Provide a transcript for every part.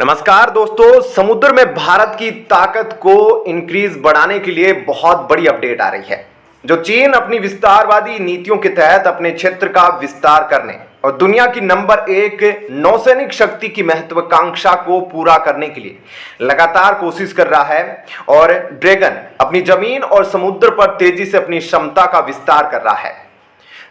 नमस्कार दोस्तों, समुद्र में भारत की ताकत को इंक्रीज बढ़ाने के लिए बहुत बड़ी अपडेट आ रही है। जो चीन अपनी विस्तारवादी नीतियों के तहत अपने क्षेत्र का विस्तार करने और दुनिया की नंबर 1 नौसैनिक शक्ति की महत्वाकांक्षा को पूरा करने के लिए लगातार कोशिश कर रहा है और ड्रैगन अपनी जमीन और समुद्र पर तेजी से अपनी क्षमता का विस्तार कर रहा है।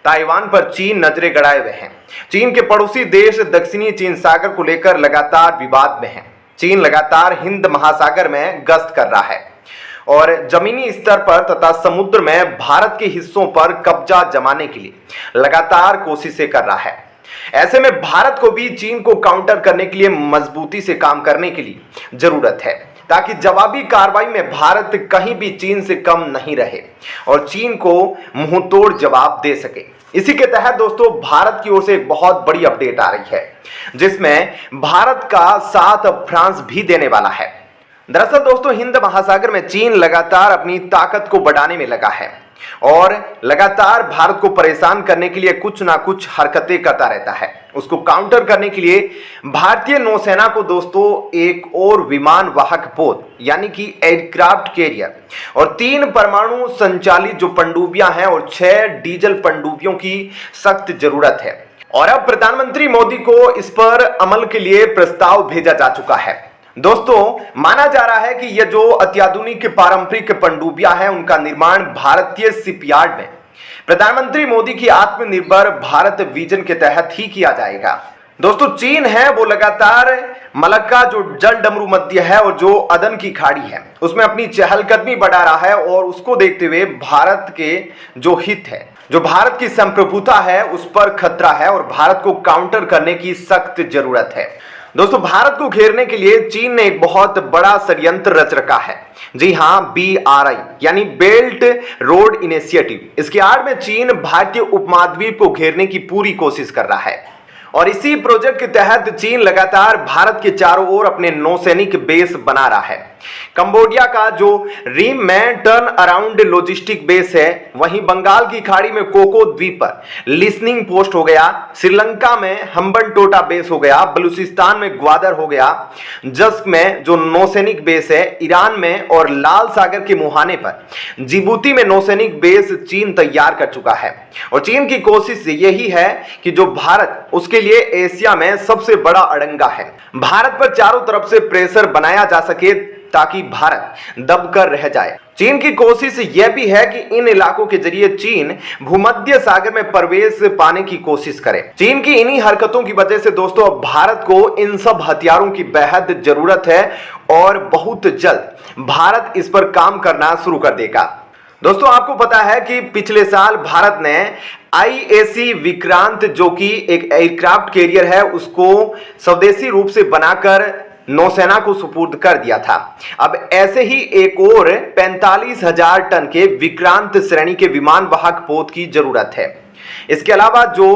ताइवान पर चीन नजरें गड़ाए हुए हैं। चीन के पड़ोसी देश दक्षिणी चीन सागर को लेकर लगातार विवाद में हैं। चीन लगातार हिंद महासागर में गश्त कर रहा है और जमीनी स्तर पर तथा समुद्र में भारत के हिस्सों पर कब्जा जमाने के लिए लगातार कोशिशें कर रहा है। ऐसे में भारत को भी चीन को काउंटर करने के लिए मजबूती से काम करने की जरूरत है, ताकि जवाबी कार्रवाई में भारत कहीं भी चीन से कम नहीं रहे और चीन को मुंहतोड़ जवाब दे सके। इसी के तहत दोस्तों भारत की ओर से एक बहुत बड़ी अपडेट आ रही है, जिसमें भारत का साथ फ्रांस भी देने वाला है। दरअसल दोस्तों हिंद महासागर में चीन लगातार अपनी ताकत को बढ़ाने में लगा है और लगातार भारत को परेशान करने के लिए कुछ ना कुछ हरकतें करता रहता है। उसको काउंटर करने के लिए भारतीय नौसेना को दोस्तों एक और विमान वाहक पोत यानी कि एयरक्राफ्ट कैरियर और 3 परमाणु संचालित जो पनडुब्बियां हैं और 6 डीजल पनडुब्बियों की सख्त जरूरत है। और अब प्रधानमंत्री मोदी को इस पर अमल के लिए प्रस्ताव भेजा जा चुका है। दोस्तों माना जा रहा है कि यह जो अत्याधुनिक पारंपरिक पनडुब्बियां हैं उनका निर्माण भारतीय शिपयार्ड में प्रधानमंत्री मोदी की आत्मनिर्भर भारत विजन के तहत ही किया जाएगा। दोस्तों चीन है वो लगातार मलक्का जो जल डमरू मध्य है और जो अदन की खाड़ी है उसमें अपनी चहलकदमी बढ़ा रहा है और उसको देखते हुए भारत के जो हित है, जो भारत की संप्रभुता है उस पर खतरा है और भारत को काउंटर करने की सख्त जरूरत है। दोस्तों भारत को घेरने के लिए चीन ने एक बहुत बड़ा षड्यंत्र रच रखा है। जी हां, BRI यानी बेल्ट रोड इनिशिएटिव। इसके आड़ में चीन भारतीय उपमहाद्वीप को घेरने की पूरी कोशिश कर रहा है और इसी प्रोजेक्ट के तहत चीन लगातार भारत के चारों ओर अपने नौसैनिक बेस बना रहा है। कंबोडिया का जो रीम में टर्न अराउंड लॉजिस्टिक बेस है, वहीं बंगाल की खाड़ी में कोको द्वीप पर लिसनिंग पोस्ट हो गया, श्रीलंका में हम्बनटोटा बेस हो गया, बलूचिस्तान में ग्वादर हो गया, जस्क में जो नौसैनिक बेस है ईरान में और लाल सागर के मुहाने पर जिबूती में नौसैनिक बेस चीन तैयार कर चुका है। और चीन की कोशिश यही है कि जो भारत उसके लिए एशिया में सबसे बड़ा अड़ंगा है, भारत पर चारों तरफ से प्रेशर बनाया जा सके ताकि भारत दबकर रह जाए। चीन की कोशिश यह भी है कि इन इलाकों के जरिए चीन भूमध्य सागर में प्रवेश पाने की कोशिश करे। चीन की इन्हीं हरकतों की वजह से दोस्तों अब भारत को इन सब हथियारों की बेहद जरूरत है और बहुत जल्द भारत इस पर काम करना शुरू कर देगा। दोस्तों आपको पता है कि पिछले साल भारत ने IAC विक्रांत जो कि एक एयरक्राफ्ट कैरियर है उसको स्वदेशी रूप से बनाकर नौसेना को सुपुर्द कर दिया था। अब ऐसे ही एक और 45,000 टन के विक्रांत श्रेणी के विमान वाहक पोत की जरूरत है। इसके अलावा जो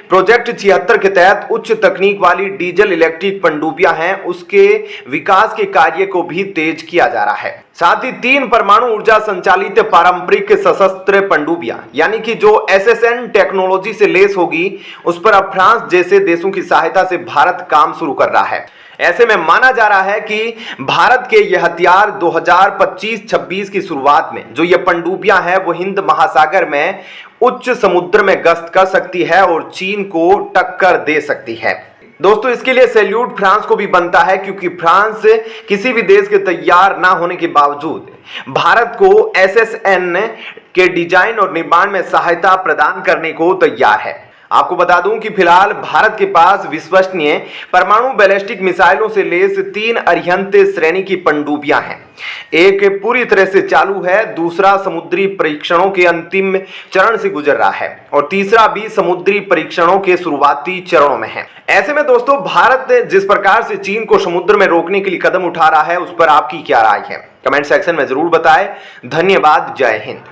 प्रोजेक्ट 76 के तहत उच्च तकनीक वाली डीजल इलेक्ट्रिक पनडुब्बियां हैं उसके विकास के कार्य को भी तेज किया जा रहा है। साथ ही 3 परमाणु ऊर्जा संचालित पारंपरिक सशस्त्र पनडुब्बियां यानी कि जो SSN टेक्नोलॉजी से लेस होगी उस पर अब फ्रांस जैसे देशों की सहायता से भारत काम शुरू कर रहा है। ऐसे में माना जा रहा है कि भारत के ये हथियार 2025-26 की शुरुआत में जो ये पनडुब्बियां हैं वो हिंद महासागर में उच्च समुद्र में गश्त कर सकती है और चीन को टक्कर दे सकती है। दोस्तों इसके लिए सैल्यूट फ्रांस को भी बनता है, क्योंकि फ्रांस किसी भी देश के तैयार ना होने के बावजूद भारत को SSN के डिजाइन और निर्माण में सहायता प्रदान करने को तैयार है। आपको बता दूं कि फिलहाल भारत के पास विश्वसनीय परमाणु बैलिस्टिक मिसाइलों से लेस 3 अरिहंत श्रेणी की पनडुब्बियां हैं। एक पूरी तरह से चालू है, दूसरा समुद्री परीक्षणों के अंतिम चरण से गुजर रहा है और तीसरा भी समुद्री परीक्षणों के शुरुआती चरणों में है। ऐसे में दोस्तों भारत जिस प्रकार से चीन को समुद्र में रोकने के लिए कदम उठा रहा है उस पर आपकी क्या राय है? कमेंट सेक्शन में जरूर बताएं। धन्यवाद। जय हिंद।